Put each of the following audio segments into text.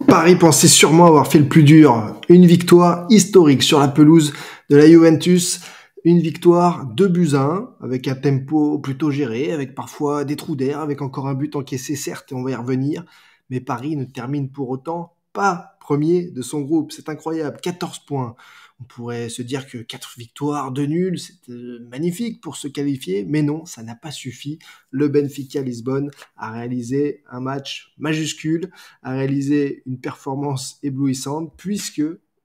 Paris pensait sûrement avoir fait le plus dur. Une victoire historique sur la pelouse de la Juventus. Une victoire 2-1, avec un tempo plutôt géré, avec parfois des trous d'air, avec encore un but encaissé, certes, et on va y revenir. Mais Paris ne termine pour autant pas premier de son groupe. C'est incroyable, 14 points. On pourrait se dire que 4 victoires, 2 nuls, c'est magnifique pour se qualifier, mais non, ça n'a pas suffi. Le Benfica Lisbonne a réalisé un match majuscule, a réalisé une performance éblouissante, puisque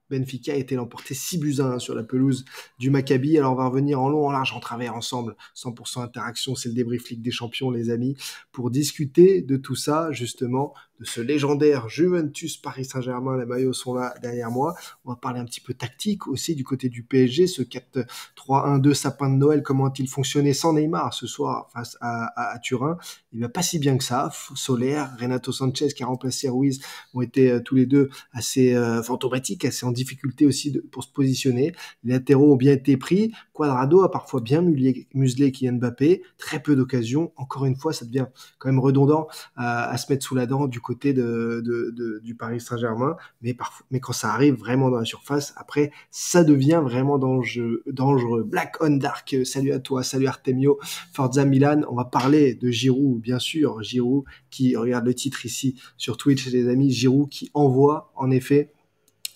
Benfica a été l'emporter 6-1 sur la pelouse du Maccabi. Alors on va revenir en long, en large, en travers ensemble. 100% interaction, c'est le débrief Ligue des Champions, les amis, pour discuter de tout ça, justement, de ce légendaire Juventus Paris Saint-Germain. Les maillots sont là derrière moi. On va parler un petit peu tactique aussi du côté du PSG. Ce 4-3-1-2 sapin de Noël, comment a-t-il fonctionné sans Neymar ce soir face à Turin? Il va pas si bien que ça. Soler, Renato Sanchez qui a remplacé Ruiz ont été tous les deux assez fantomatiques, assez en difficulté aussi pour se positionner. Les latéraux ont bien été pris. Cuadrado a parfois bien muselé Kylian Mbappé. Très peu d'occasions. Encore une fois, ça devient quand même redondant à se mettre sous la dent du côté du Paris Saint-Germain. Mais quand ça arrive vraiment dans la surface, après, ça devient vraiment dangereux. Black on Dark, salut à toi, salut Artemio, Forza Milan. On va parler de Giroud, bien sûr. Giroud qui, regarde le titre ici sur Twitch, les amis, Giroud qui envoie en effet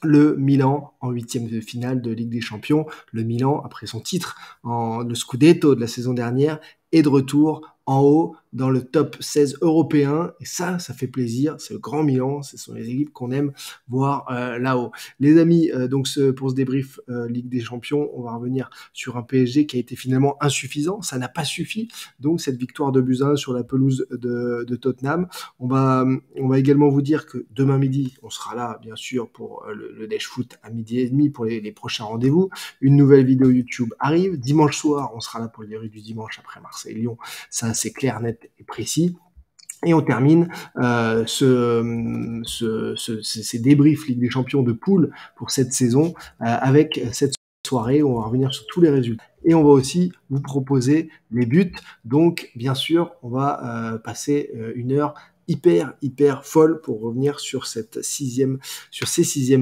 le Milan en huitième de finale de Ligue des Champions. Le Milan, après son titre, le Scudetto de la saison dernière, est de retour en haut dans le top 16 européen. Et ça fait plaisir. C'est le grand Milan. Ce sont les équipes qu'on aime voir là-haut. Les amis, donc pour ce débrief Ligue des Champions, on va revenir sur un PSG qui a été finalement insuffisant. Ça n'a pas suffi. Donc cette victoire de 2-1 sur la pelouse de Tottenham. On va également vous dire que demain midi, on sera là, bien sûr, pour le Dash Foot à 12h30 pour les prochains rendez-vous. Une nouvelle vidéo YouTube arrive. Dimanche soir, on sera là pour le débrief du dimanche après Marseille-Lyon. Ça, c'est clair, net et précis. Et on termine ces débriefs Ligue des Champions de poule pour cette saison avec cette soirée où on va revenir sur tous les résultats. Et on va aussi vous proposer les buts. Donc, bien sûr, on va passer une heure hyper folle pour revenir sur ces sixièmes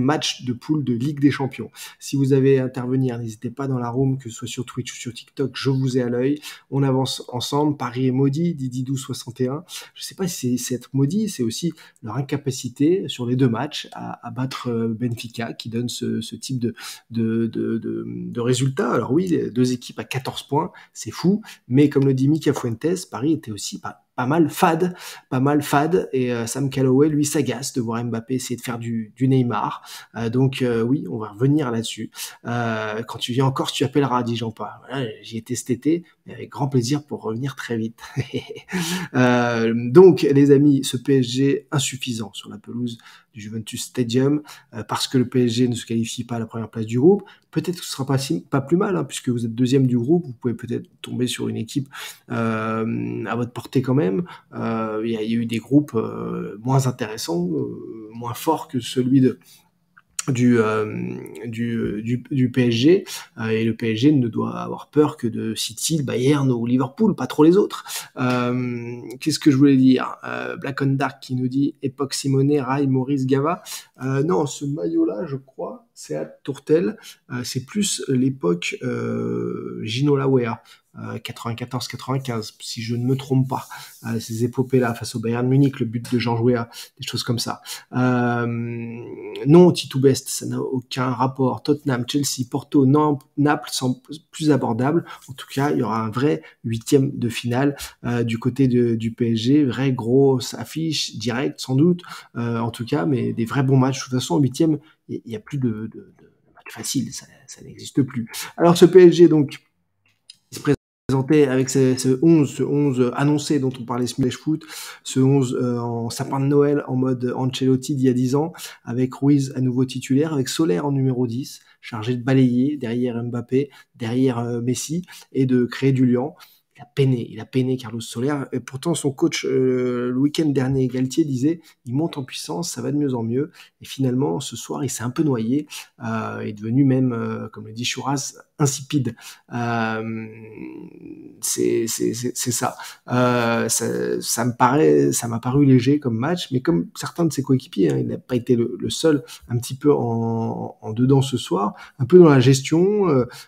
matchs de poule de Ligue des Champions. Si vous avez à intervenir, n'hésitez pas dans la room, que ce soit sur Twitch ou sur TikTok, je vous ai à l'œil. On avance ensemble. Paris est maudit, Didi1261. Je sais pas si c'est être maudit, c'est aussi leur incapacité sur les deux matchs à battre Benfica, qui donne ce type de résultats. Alors oui, les deux équipes à 14 points, c'est fou, mais comme le dit Mika Fuentes, Paris était aussi pas mal fade, et Sam Calloway, lui, s'agace de voir Mbappé essayer de faire du Neymar. Donc oui, on va revenir là-dessus. Quand tu viens en Corse, tu appelleras, dit Jean-Paul. Voilà, j'y étais cet été, mais avec grand plaisir pour revenir très vite. Donc, les amis, ce PSG insuffisant sur la pelouse du Juventus Stadium, parce que le PSG ne se qualifie pas à la première place du groupe. Peut-être que ce sera pas plus mal, hein, puisque vous êtes deuxième du groupe, vous pouvez peut-être tomber sur une équipe à votre portée quand même. Il y a eu des groupes moins intéressants, moins forts que celui du PSG, et le PSG ne doit avoir peur que de City, le Bayern ou Liverpool, pas trop les autres. Qu'est-ce que je voulais dire? Black on Dark qui nous dit époque Simone, Rai, Maurice Gava. Non, ce maillot-là, je crois, c'est à Tourtel. C'est plus l'époque Gino Lawea. 94-95, si je ne me trompe pas. Ces épopées-là face au Bayern Munich, le but de Jean Weah, des choses comme ça. Non, Titou Best, ça n'a aucun rapport. Tottenham, Chelsea, Porto, Naples sont plus abordables. En tout cas, il y aura un vrai huitième de finale du côté du PSG. Vrai grosse affiche, direct sans doute. En tout cas, mais des vrais bons matchs. De toute façon, en huitième, il n'y a plus de match facile. Ça n'existe plus. Alors, ce PSG, donc, il se présenté avec ce 11 annoncé dont on parlait Smash Foot, ce 11 en sapin de Noël en mode Ancelotti d'il y a 10 ans, avec Ruiz à nouveau titulaire, avec Soler en numéro 10, chargé de balayer derrière Mbappé, derrière Messi, et de créer du lien. il a peiné Carlos Soler. Et pourtant, son coach le week-end dernier, Galtier, disait il monte en puissance, ça va de mieux en mieux. Et finalement, ce soir, il s'est un peu noyé. Il est devenu même, comme le dit Chouras, insipide. C'est ça. Ça m'a paru léger comme match, mais comme certains de ses coéquipiers, hein, il n'a pas été le seul un petit peu en dedans ce soir, un peu dans la gestion,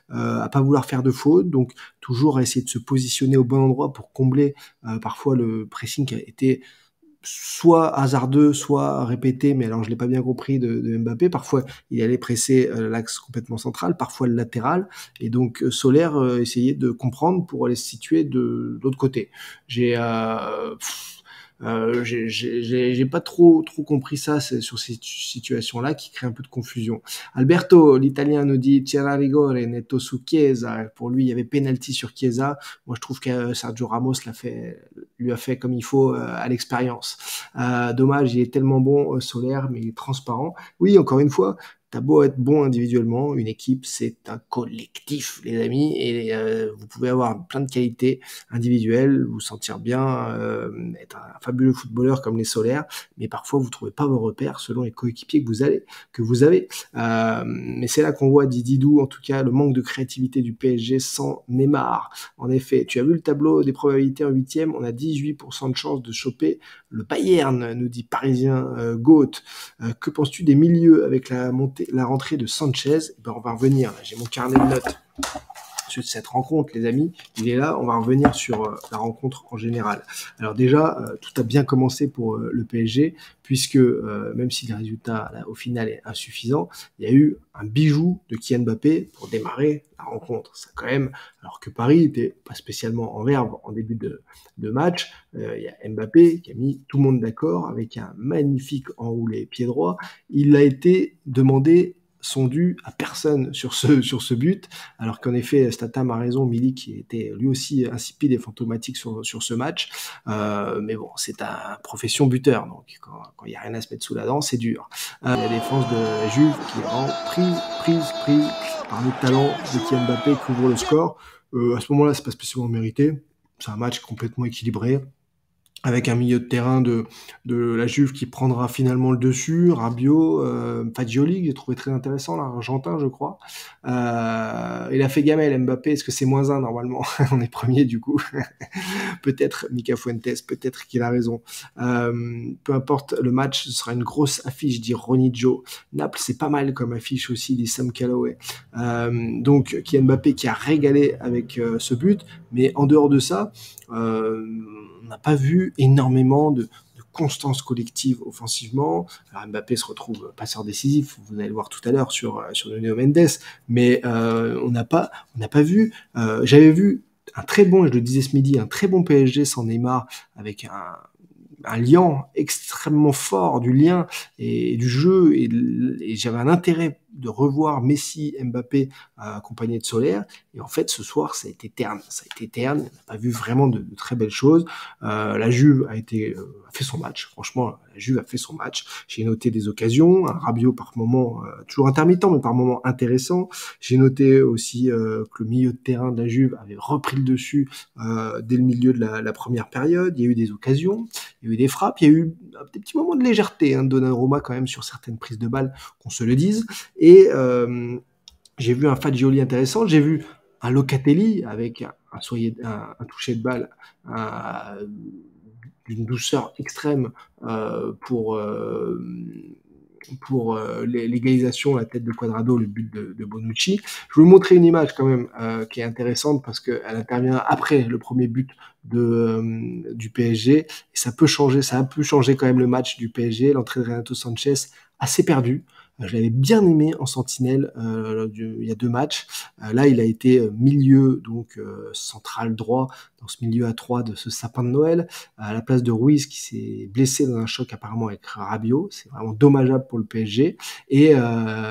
à pas vouloir faire de fautes, donc toujours à essayer de se positionner au bon endroit pour combler parfois le pressing qui a été soit hasardeux, soit répété, mais alors je l'ai pas bien compris de Mbappé. Parfois, il allait presser l'axe complètement central, parfois le latéral, et donc Soler essayait de comprendre pour aller se situer de l'autre côté. J'ai pas trop compris ça sur ces situations-là qui créent un peu de confusion. Alberto, l'Italien, nous dit c'era rigore netto su Chiesa. Pour lui, il y avait penalty sur Chiesa. Moi, je trouve que Sergio Ramos lui a fait comme il faut à l'expérience. Dommage, il est tellement bon, Solaire, mais il est transparent. Oui, encore une fois, t'as beau être bon individuellement, une équipe, c'est un collectif, les amis, et vous pouvez avoir plein de qualités individuelles, vous sentir bien, être un fabuleux footballeur comme les Solaires, mais parfois vous trouvez pas vos repères selon les coéquipiers que vous avez. Mais c'est là qu'on voit Didou, en tout cas, le manque de créativité du PSG sans Neymar. En effet, tu as vu le tableau des probabilités en huitième, on a 18% de chance de choper le Bayern, nous dit Parisien Goat. Que penses-tu des milieux avec la rentrée de Sanchez? Ben, on va revenir, là, j'ai mon carnet de notes sur cette rencontre, les amis, il est là, on va revenir sur la rencontre en général. Alors déjà, tout a bien commencé pour le PSG, puisque même si le résultat là, au final est insuffisant, il y a eu un bijou de Kylian Mbappé pour démarrer la rencontre. Ça quand même, alors que Paris était pas spécialement en verve en début de match, il y a Mbappé qui a mis tout le monde d'accord avec un magnifique enroulé pied droit. Il a été demandé sont dus à personne sur ce but, alors qu'en effet, Statham a raison, Milik qui était lui aussi insipide et fantomatique sur ce match, mais bon, c'est un profession buteur, donc quand il n'y a rien à se mettre sous la dent, c'est dur. La défense de la Juve qui est vraiment prise par le talent de Kylian Mbappé qui ouvre le score. À ce moment-là, c'est pas spécialement mérité, c'est un match complètement équilibré, avec un milieu de terrain de la Juve qui prendra finalement le dessus, Rabiot, Fagioli, que j'ai trouvé très intéressant, l'Argentin, je crois. Il a fait gamelle, Mbappé, est-ce que c'est -1 normalement? On est premier du coup. Peut-être Mika Fuentes, peut-être qu'il a raison. Peu importe le match, ce sera une grosse affiche, dit Ronny Joe. Naples, c'est pas mal comme affiche aussi, dit Sam Calloway. Donc Kylian Mbappé qui a régalé avec ce but, mais en dehors de ça, on n'a pas vu énormément de constance collective offensivement. Alors Mbappé se retrouve passeur décisif, vous allez le voir tout à l'heure sur Nuno Mendes, mais on n'a pas vu. J'avais vu un très bon, et je le disais ce midi, un très bon PSG sans Neymar, avec un lien extrêmement fort du lien et du jeu, et j'avais un intérêt de revoir Messi, Mbappé accompagné de Soler, et en fait ce soir ça a été terne, on n'a pas vu vraiment de très belles choses. La Juve a fait son match, franchement la Juve a fait son match, j'ai noté des occasions, un Rabiot par moment toujours intermittent mais par moment intéressant, j'ai noté aussi que le milieu de terrain de la Juve avait repris le dessus dès le milieu de la première période, il y a eu des occasions, il y a eu des frappes, il y a eu des petits moments de légèreté de Donnarumma quand même sur certaines prises de balles, qu'on se le dise, et j'ai vu un Fagioli intéressant, j'ai vu un Locatelli avec un toucher de balle d'une douceur extrême pour l'égalisation, la tête de Quadrado, le but de Bonucci. Je vais vous montrer une image quand même qui est intéressante parce qu'elle intervient après le premier but du PSG, et ça a pu changer quand même le match du PSG, l'entrée de Renato Sanchez assez perdu. Je l'avais bien aimé en sentinelle il y a 2 matchs. Là, il a été milieu, donc central droit, dans ce milieu à 3 de ce sapin de Noël, à la place de Ruiz qui s'est blessé dans un choc apparemment avec Rabiot. C'est vraiment dommageable pour le PSG. Et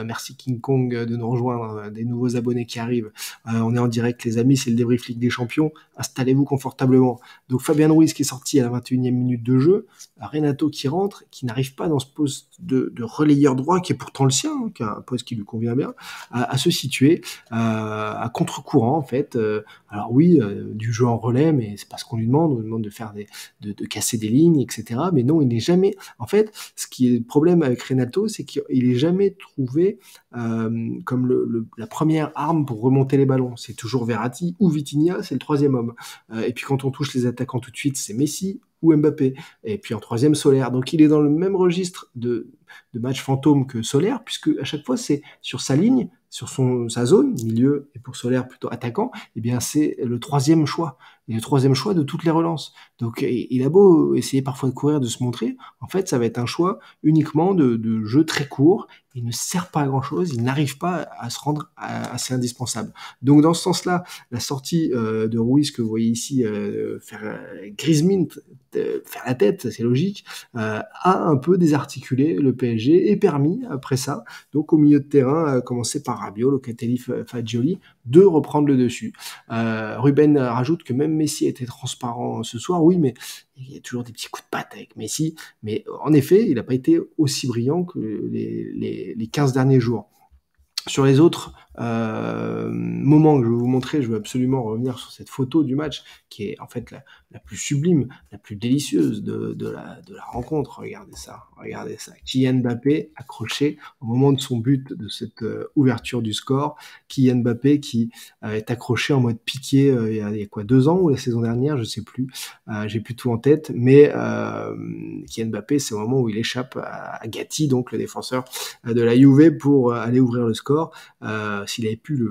merci King Kong de nous rejoindre, des nouveaux abonnés qui arrivent. On est en direct les amis, c'est le débrief Ligue des Champions. Installez-vous confortablement. Donc Fabien Ruiz qui est sorti à la 21e minute de jeu, Renato qui rentre, qui n'arrive pas dans ce poste de relayeur droit qui est pourtant le sien, qui a un poste qui lui convient bien, à se situer à contre-courant en fait. Alors oui, du jeu en relais, ouais, mais c'est pas ce qu'on lui demande. On lui demande de faire de casser des lignes, etc. Mais non, il n'est jamais. En fait, ce qui est le problème avec Renato, c'est qu'il est jamais trouvé comme la première arme pour remonter les ballons. C'est toujours Verratti ou Vitinha, c'est le troisième homme. Et puis quand on touche les attaquants tout de suite, c'est Messi ou Mbappé. Et puis en troisième, Solaire. Donc il est dans le même registre de match fantôme que Solaire, puisque à chaque fois c'est sur sa ligne, sur sa zone, milieu, et pour Solaire plutôt attaquant, eh bien c'est le troisième choix. Et le troisième choix de toutes les relances. Donc il a beau essayer parfois de courir, de se montrer, en fait ça va être un choix uniquement de jeu très court. Il ne sert pas à grand chose, il n'arrive pas à se rendre assez indispensable. Donc dans ce sens-là, la sortie de Ruiz que vous voyez ici faire Griezmann faire la tête, c'est logique, a un peu désarticulé le PSG et permis après ça, donc au milieu de terrain, à commencer par Rabiot, Locatelli, Fagioli, de reprendre le dessus. Ruben rajoute que même Messi était transparent ce soir, oui, mais il y a toujours des petits coups de patte avec Messi, mais en effet, il n'a pas été aussi brillant que les 15 derniers jours. Sur les autres moments que je vais vous montrer, je veux absolument revenir sur cette photo du match, qui est en fait la plus sublime, la plus délicieuse de la rencontre. Regardez ça. Kylian Mbappé accroché au moment de son but, de cette ouverture du score. Kylian Mbappé qui est accroché en mode piqué il y a quoi, 2 ans ou la saison dernière, je sais plus. J'ai plus tout en tête, mais Kylian Mbappé, c'est au moment où il échappe à Gatti, donc le défenseur de la Juve, pour aller ouvrir le score. S'il avait pu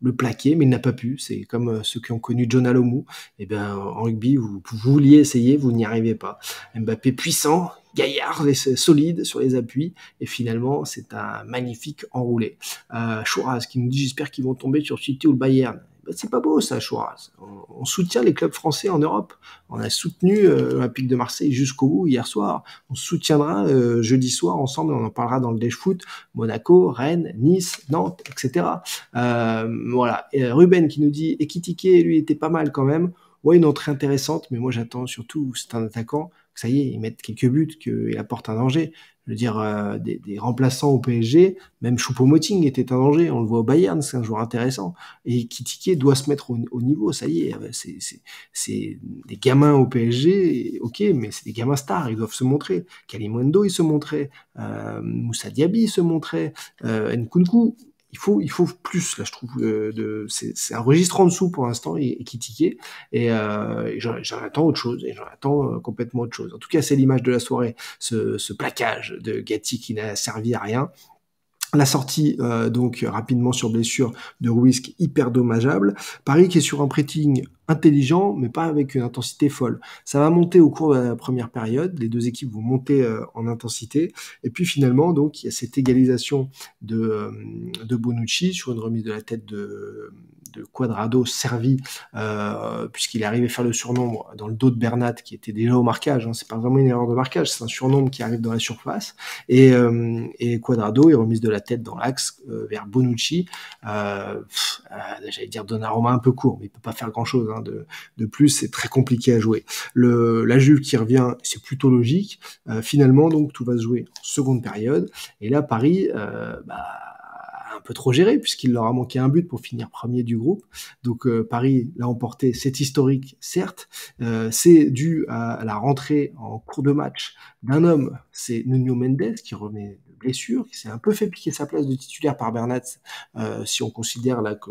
le plaquer, mais il n'a pas pu. C'est comme ceux qui ont connu John Alomou. Et bien, en rugby, vous vouliez essayer, vous n'y arrivez pas. Mbappé puissant, gaillard, solide sur les appuis, et finalement, c'est un magnifique enroulé. Chouraz qui nous dit, j'espère qu'ils vont tomber sur City ou le Bayern. Ben, c'est pas beau ça, Chouraz. On soutient les clubs français en Europe. On a soutenu l'Olympique de Marseille jusqu'au bout hier soir. On soutiendra jeudi soir ensemble, on en parlera dans le Dash Foot, Monaco, Rennes, Nice, Nantes, etc. Voilà. Et Ruben qui nous dit Ekitike, lui, était pas mal quand même. Ouais, une entrée intéressante, mais moi j'attends surtout, c'est un attaquant, que ça y est, il mette quelques buts, qu'il apporte un danger. Je veux dire, des remplaçants au PSG, même Choupo-Moting était un danger, on le voit au Bayern, c'est un joueur intéressant. Et Ekitike doit se mettre au niveau, ça y est, c'est des gamins au PSG, ok, mais c'est des gamins stars, ils doivent se montrer. Kalimundo, il se montrait, Moussa Diaby se montrait, Nkunku, il faut plus là, je trouve. C'est un registre en dessous pour l'instant et qui tiquait et j'en attends autre chose et j'en attends complètement autre chose. En tout cas, c'est l'image de la soirée, ce plaquage de Gatti qui n'a servi à rien. La sortie donc rapidement sur blessure de Ruiz qui est hyper dommageable. Paris qui est sur un pressing intelligent mais pas avec une intensité folle. Ça va monter au cours de la première période, les deux équipes vont monter en intensité et puis finalement donc il y a cette égalisation de Bonucci sur une remise de la tête de Cuadrado servi puisqu'il est arrivé à faire le surnombre dans le dos de Bernat qui était déjà au marquage, hein. C'est pas vraiment une erreur de marquage, c'est un surnombre qui arrive dans la surface et Cuadrado est remise de la tête dans l'axe vers Bonucci. J'allais dire Donnarumma un peu court, mais il peut pas faire grand chose, hein, de plus, c'est très compliqué à jouer. La Juve qui revient, c'est plutôt logique. Finalement, donc tout va se jouer en seconde période. Et là, Paris, un peu trop géré puisqu'il leur a manqué un but pour finir premier du groupe. Donc Paris l'a emporté, c'est historique certes, c'est dû à la rentrée en cours de match d'un homme, c'est Nuno Mendes qui remet de blessure, qui s'est un peu fait piquer sa place de titulaire par Bernat, si on considère là que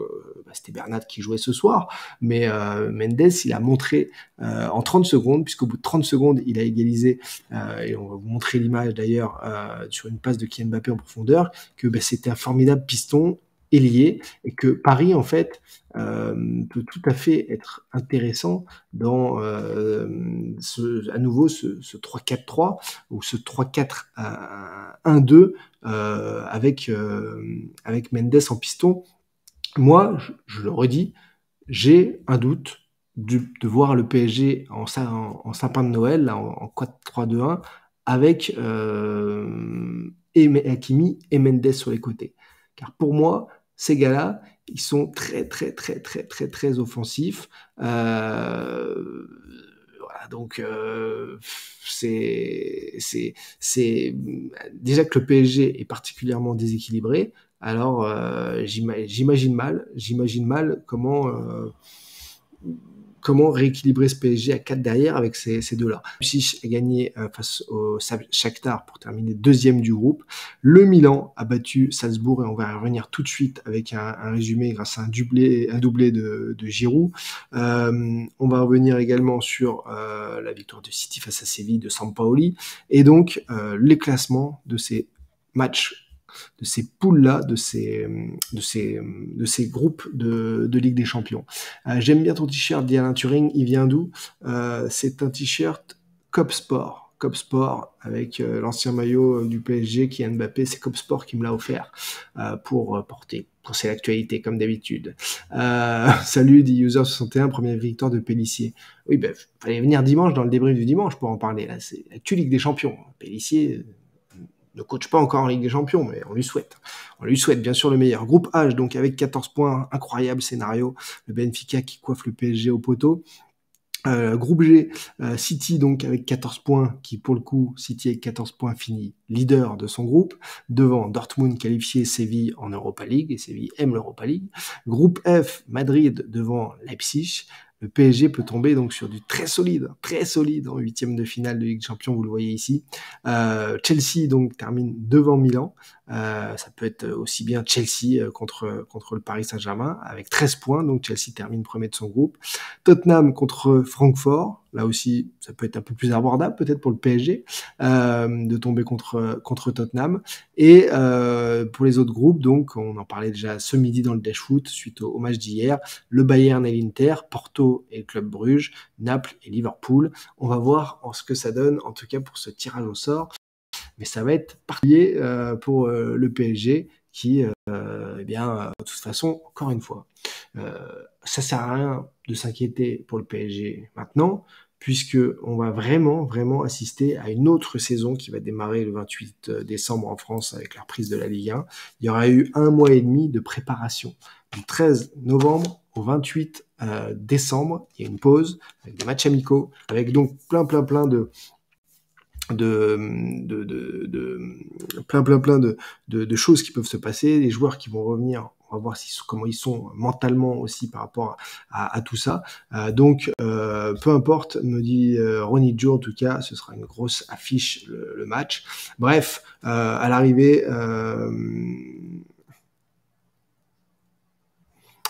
c'était Bernat qui jouait ce soir, mais Mendes il a montré en 30 secondes, puisqu'au bout de 30 secondes il a égalisé, et on va vous montrer l'image d'ailleurs sur une passe de Kylian Mbappé en profondeur, que c'était un formidable piston ailier et que Paris en fait peut tout à fait être intéressant dans à nouveau ce 3-4-3 ou ce 3-4-1-2 avec Mendes en piston. Moi, je le redis, j'ai un doute de voir le PSG en sapin de Noël, là, en 4-3-2-1, avec Hakimi et Mendes sur les côtés. Car pour moi, ces gars-là, ils sont très, très, très, très, très, très offensifs. Voilà, donc c'est déjà que le PSG est particulièrement déséquilibré. Alors j'imagine mal comment comment rééquilibrer ce PSG à 4 derrière avec ces deux-là. Leipzig a gagné face au Shakhtar pour terminer deuxième du groupe. Le Milan a battu Salzbourg et on va y revenir tout de suite avec un résumé grâce à un doublé de Giroud. On va revenir également sur la victoire de City face à Séville de Sampaoli et donc les classements de ces matchs, de ces poules-là, de ces groupes de Ligue des Champions. J'aime bien ton t-shirt d'Alain Turing, il vient d'où? C'est un t-shirt Cop Sport. Cop Sport avec l'ancien maillot du PSG qui est Mbappé, c'est Cop Sport qui me l'a offert pour porter. C'est l'actualité comme d'habitude. Salut dit User61, première victoire de Pélissier. Oui, ben fallait venir dimanche dans le débrief du dimanche pour en parler. Là, c'est l'actu Ligue des Champions. Pélissier ne coach pas encore en Ligue des Champions, mais on lui souhaite. On lui souhaite bien sûr le meilleur. Groupe H, donc avec 14 points, incroyable scénario. Le Benfica qui coiffe le PSG au poteau. Groupe G, City donc avec 14 points, qui pour le coup, City avec 14 points finit leader de son groupe, devant Dortmund qualifié, Séville en Europa League, et Séville aime l'Europa League. Groupe F, Madrid devant Leipzig. Le PSG peut tomber donc sur du très solide en huitième de finale de Ligue des Champions, vous le voyez ici. Chelsea donc termine devant Milan. Ça peut être aussi bien Chelsea contre le Paris Saint-Germain avec 13 points, donc Chelsea termine premier de son groupe. Tottenham contre Francfort, là aussi ça peut être un peu plus abordable peut-être pour le PSG de tomber contre Tottenham. Et pour les autres groupes, donc on en parlait déjà ce midi dans le Dash Foot suite au match d'hier, le Bayern et l'Inter, Porto et le Club Bruges, Naples et Liverpool. On va voir ce que ça donne en tout cas pour ce tirage au sort. Mais ça va être particulier pour le PSG qui, de toute façon, encore une fois, ça sert à rien de s'inquiéter pour le PSG maintenant, puisque on va vraiment assister à une autre saison qui va démarrer le 28 décembre en France avec la reprise de la Ligue 1. Il y aura eu 1 mois et demi de préparation. Du 13 novembre au 28 décembre, il y a une pause avec des matchs amicaux, avec donc plein de choses qui peuvent se passer, les joueurs qui vont revenir, on va voir comment ils sont mentalement aussi par rapport à tout ça. Donc, peu importe, me dit Ronny Joe, en tout cas, ce sera une grosse affiche le match. Bref, à l'arrivée,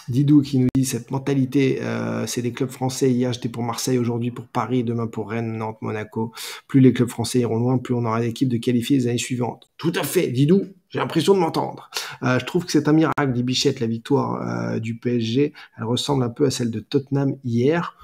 Didou qui nous dit cette mentalité, c'est des clubs français. Hier j'étais pour Marseille, aujourd'hui pour Paris, demain pour Rennes, Nantes, Monaco. Plus les clubs français iront loin, plus on aura d'équipes de qualifier les années suivantes. Tout à fait, Didou, j'ai l'impression de m'entendre. Je trouve que c'est un miracle, dit Bichette, la victoire du PSG. Elle ressemble un peu à celle de Tottenham hier.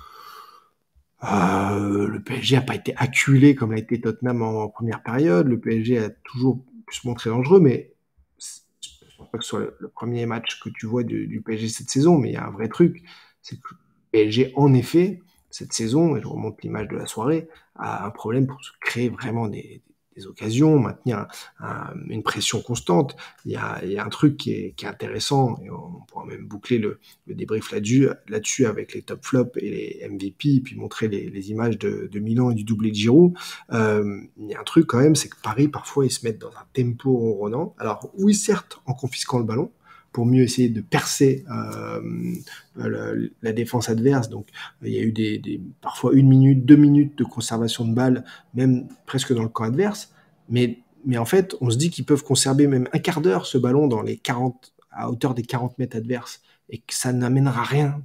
Le PSG n'a pas été acculé comme l'a été Tottenham en première période. Le PSG a toujours pu se montrer dangereux, mais je pense pas que ce soit le premier match que tu vois du PSG cette saison, mais il y a un vrai truc, c'est que le PSG, en effet, cette saison, et je remonte l'image de la soirée, a un problème pour se créer vraiment des occasions, maintenir une pression constante. Il y a un truc qui est intéressant, et on pourra même boucler le débrief là-dessus avec les top flops et les MVP, puis montrer les images de Milan et du doublé de Giroud. Il y a un truc quand même, c'est que Paris, parfois, ils se mettent dans un tempo ronronnant. Alors, oui, certes, en confisquant le ballon, pour mieux essayer de percer la défense adverse. Donc, il y a eu parfois 1 minute, 2 minutes de conservation de balle, même presque dans le camp adverse. Mais en fait, on se dit qu'ils peuvent conserver même un quart d'heure ce ballon à hauteur des 40 mètres adverses et que ça n'amènera rien.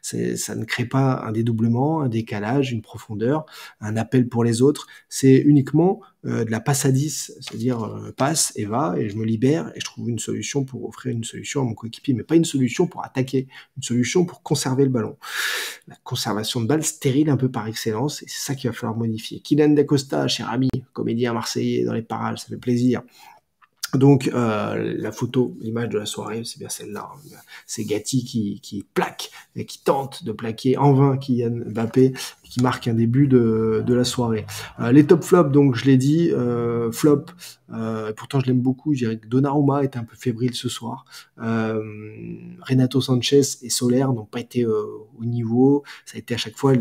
Ça ne crée pas un dédoublement, un décalage, une profondeur, un appel pour les autres. C'est uniquement de la passe à 10, c'est-à-dire passe et va, et je me libère, et je trouve une solution pour offrir une solution à mon coéquipier, mais pas une solution pour attaquer, une solution pour conserver le ballon. La conservation de balle stérile un peu par excellence, et c'est ça qu'il va falloir modifier. Kylian Dacosta, cher ami, comédien marseillais dans les parages, ça fait plaisir. Donc la photo, l'image de la soirée, c'est bien celle-là. C'est Gatti qui plaque et qui tente de plaquer en vain Kylian Mbappé, qui marque un début de la soirée. Les top flops, donc je l'ai dit, flop. Pourtant je l'aime beaucoup. Je dirais que Donnarumma était un peu fébrile ce soir. Renato Sanchez et Soler n'ont pas été au niveau. Ça a été à chaque fois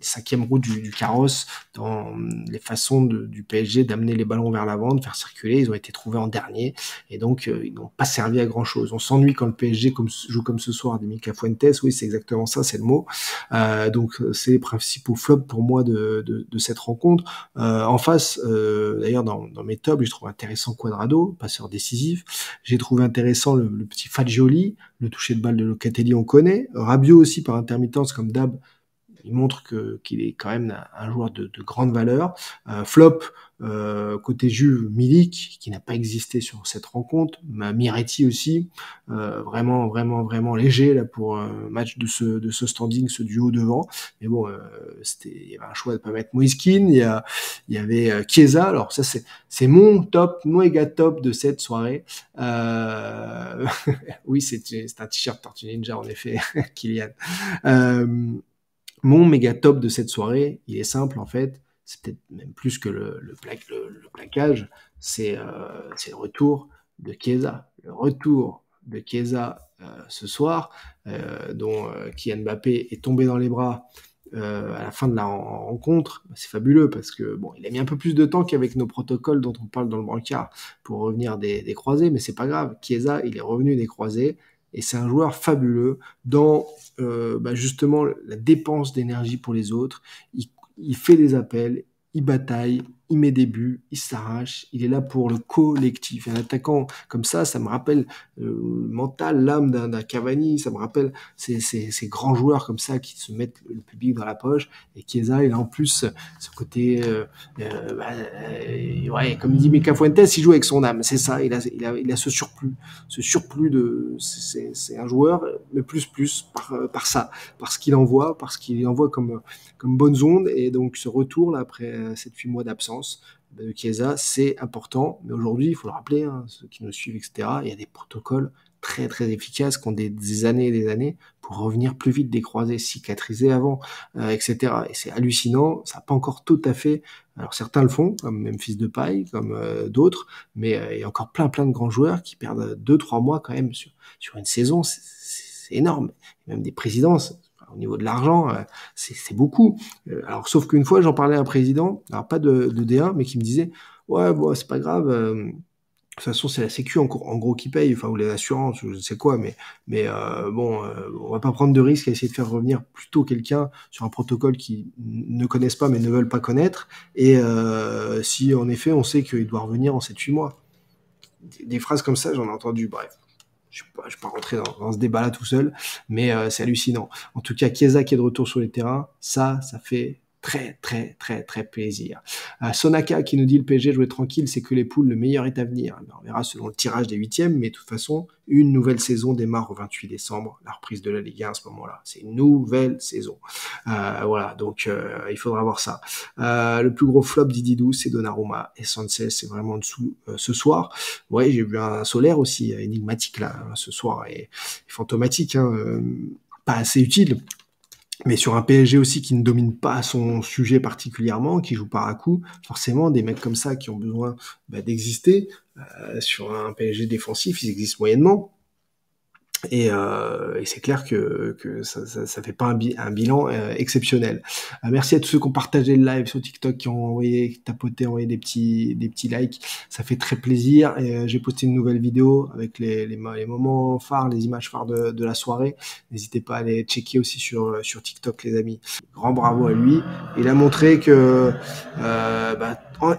cinquième roue du carrosse dans les façons du PSG d'amener les ballons vers l'avant, de faire circuler. Ils ont été trouvés en dernier et donc ils n'ont pas servi à grand chose. On s'ennuie quand le PSG joue comme ce soir des Mika Fuentes. Oui, c'est exactement ça, c'est le mot. Donc c'est les principaux flops pour moi de cette rencontre. En face, d'ailleurs dans mes tops, je trouve intéressant Cuadrado, passeur décisif. J'ai trouvé intéressant le petit Fagioli, le toucher de balle de Locatelli, on connaît. Rabiot aussi par intermittence comme d'hab. Il montre qu'il est quand même un joueur de grande valeur. Flop, côté Juve, Milik, qui n'a pas existé sur cette rencontre. Miretti aussi, vraiment, vraiment, vraiment léger là pour un match de ce standing, ce duo devant. Mais bon, il y avait un choix de pas mettre Moise Kean. Il y avait Chiesa. Alors ça, c'est mon top, mon méga top de cette soirée. Oui, c'est un t-shirt Tortue Ninja en effet, Kylian. Mon méga top de cette soirée, il est simple en fait, c'est peut-être même plus que le plaquage, c'est le retour de Chiesa. Le retour de Chiesa ce soir, dont Kylian Mbappé est tombé dans les bras à la fin de la rencontre. C'est fabuleux parce que bon, il a mis un peu plus de temps qu'avec nos protocoles dont on parle dans le brancard pour revenir des croisés, mais c'est pas grave. Chiesa, il est revenu des croisés. Et c'est un joueur fabuleux dans justement la dépense d'énergie pour les autres. Il fait des appels, il bataille, il met des buts, il s'arrache, il est là pour le collectif. Un attaquant comme ça me rappelle le mental, l'âme d'un Cavani, ça me rappelle ces grands joueurs comme ça qui se mettent le public dans la poche. Et Chiesa, il a en plus ce côté, ouais, comme dit Mika Fuentes, il joue avec son âme, c'est ça, il a ce surplus de, c'est un joueur, mais plus par ça, par ce qu'il envoie, comme bonnes ondes, et donc ce retour là après 7-8 mois d'absence de Chiesa, c'est important, mais aujourd'hui, il faut le rappeler, hein, ceux qui nous suivent, etc., il y a des protocoles très très efficaces qui ont des années et des années pour revenir plus vite des croisés, cicatriser avant, etc. Et c'est hallucinant, ça n'a pas encore tout à fait, alors certains le font, comme Memphis Depay, comme d'autres, mais il y a encore plein de grands joueurs qui perdent 2-3 mois quand même sur une saison, c'est énorme. Et même des présidences, au niveau de l'argent, c'est beaucoup. Alors, sauf qu'une fois, j'en parlais à un président, alors pas de D1, mais qui me disait, ouais, bon, c'est pas grave, de toute façon, c'est la Sécu en gros qui paye, enfin, ou les assurances, je sais quoi, mais bon, on va pas prendre de risque à essayer de faire revenir plutôt quelqu'un sur un protocole qu'ils ne connaissent pas, mais ne veulent pas connaître, et si, en effet, on sait qu'il doit revenir en 7-8 mois. Des phrases comme ça, j'en ai entendu, bref. Je ne vais pas rentrer dans ce débat-là tout seul, mais c'est hallucinant. En tout cas, Chiesa qui est de retour sur les terrains, ça fait très, très, très, très plaisir. Sonaka qui nous dit le PSG jouer tranquille, c'est que les poules, le meilleur est à venir. On verra selon le tirage des huitièmes, mais de toute façon, une nouvelle saison démarre au 28 décembre, la reprise de la Ligue 1 à ce moment-là. C'est une nouvelle saison. Voilà, donc il faudra voir ça. Le plus gros flop d'Ididou, c'est Donnarumma et Sanchez, c'est vraiment en dessous ce soir. Ouais, j'ai vu un Solaire aussi énigmatique là ce soir et fantomatique, hein, pas assez utile. Mais sur un PSG aussi qui ne domine pas son sujet particulièrement, qui joue par à coup, forcément des mecs comme ça qui ont besoin d'exister sur un PSG défensif, ils existent moyennement. Et c'est clair que ça fait pas un bilan exceptionnel. Merci à tous ceux qui ont partagé le live sur TikTok, qui ont tapoté, envoyé des petits likes. Ça fait très plaisir. Et j'ai posté une nouvelle vidéo avec les moments phares, les images phares de la soirée. N'hésitez pas à aller checker aussi sur TikTok, les amis. Grand bravo à lui. Il a montré que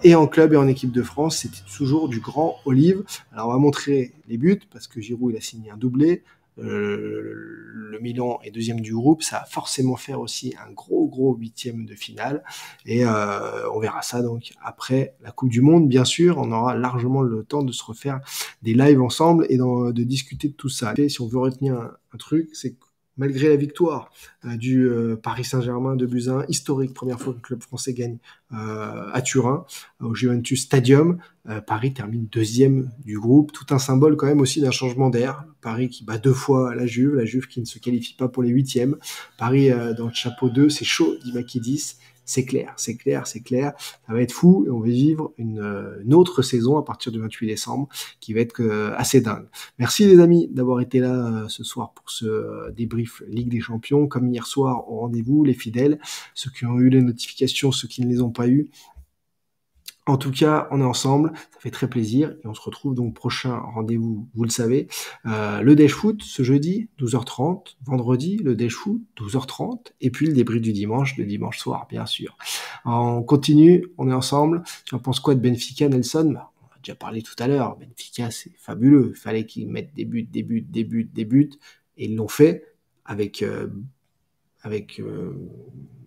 et en club et en équipe de France, c'était toujours du grand Olive. Alors on va montrer les buts parce que Giroud il a signé un doublé. Le Milan est deuxième du groupe, ça va forcément faire aussi un gros huitième de finale et on verra ça donc après la Coupe du Monde. Bien sûr, on aura largement le temps de se refaire des lives ensemble et de discuter de tout ça. Et si on veut retenir un truc, c'est que malgré la victoire du Paris Saint-Germain 2-1, historique, première fois que le club français gagne à Turin, au Juventus Stadium, Paris termine deuxième du groupe, tout un symbole quand même aussi d'un changement d'air. Paris qui bat 2 fois la Juve qui ne se qualifie pas pour les huitièmes. Paris dans le chapeau 2, c'est chaud, dit Makidis. c'est clair, c'est clair, c'est clair. Ça va être fou et on va vivre une autre saison à partir du 28 décembre qui va être assez dingue. Merci les amis d'avoir été là ce soir pour ce débrief Ligue des Champions. Comme hier soir, au rendez-vous, les fidèles, ceux qui ont eu les notifications, ceux qui ne les ont pas eues. En tout cas, on est ensemble, ça fait très plaisir et on se retrouve donc prochain rendez-vous, vous le savez, le Dash Foot ce jeudi 12h30, vendredi le Dash Foot 12h30 et puis le débrief du dimanche, le dimanche soir bien sûr. On continue, on est ensemble. Tu en penses quoi de Benfica, Nelson? On a déjà parlé tout à l'heure, Benfica c'est fabuleux, il fallait qu'ils mettent des buts et ils l'ont fait avec avec euh,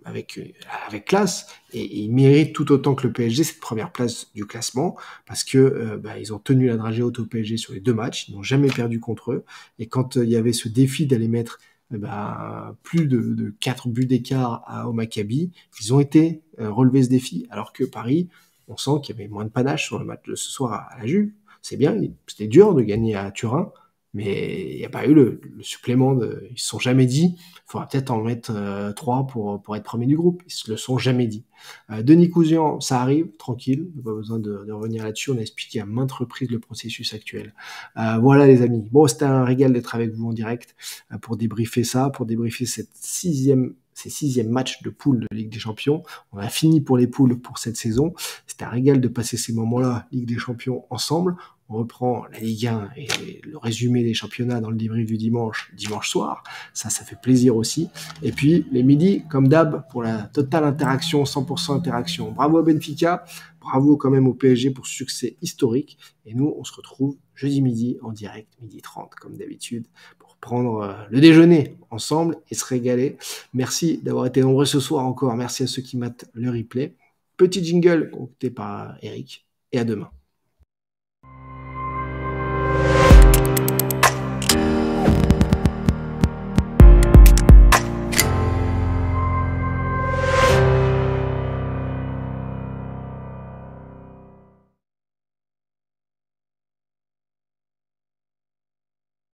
avec classe et ils méritent tout autant que le PSG cette première place du classement parce que ils ont tenu la dragée haute au PSG sur les 2 matchs, ils n'ont jamais perdu contre eux et quand il y avait ce défi d'aller mettre plus de 4 buts d'écart au Maccabi, ils ont été relever ce défi alors que Paris, on sent qu'il y avait moins de panache sur le match de ce soir à la Juve. C'est bien, c'était dur de gagner à Turin, mais il n'y a pas eu le supplément ils se sont jamais dit, il faudra peut-être en mettre 3 pour être premier du groupe. Ils se le sont jamais dit. Denis Cousian, ça arrive, tranquille, pas besoin de revenir là-dessus. On a expliqué à maintes reprises le processus actuel. Voilà les amis. Bon, c'était un régal d'être avec vous en direct pour débriefer ça, pour débriefer ces 6e matchs de poule de Ligue des Champions. On a fini pour les poules pour cette saison. C'était un régal de passer ces moments-là, Ligue des Champions, ensemble. On reprend la Ligue 1 et le résumé des championnats dans le débrief du dimanche soir. Ça fait plaisir aussi. Et puis, les midis, comme d'hab, pour la totale interaction, 100% interaction. Bravo à Benfica, bravo quand même au PSG pour ce succès historique. Et nous, on se retrouve jeudi midi en direct, 12h30, comme d'habitude, pour prendre le déjeuner ensemble et se régaler. Merci d'avoir été nombreux ce soir encore. Merci à ceux qui matent le replay. Petit jingle concocté par Eric. Et à demain.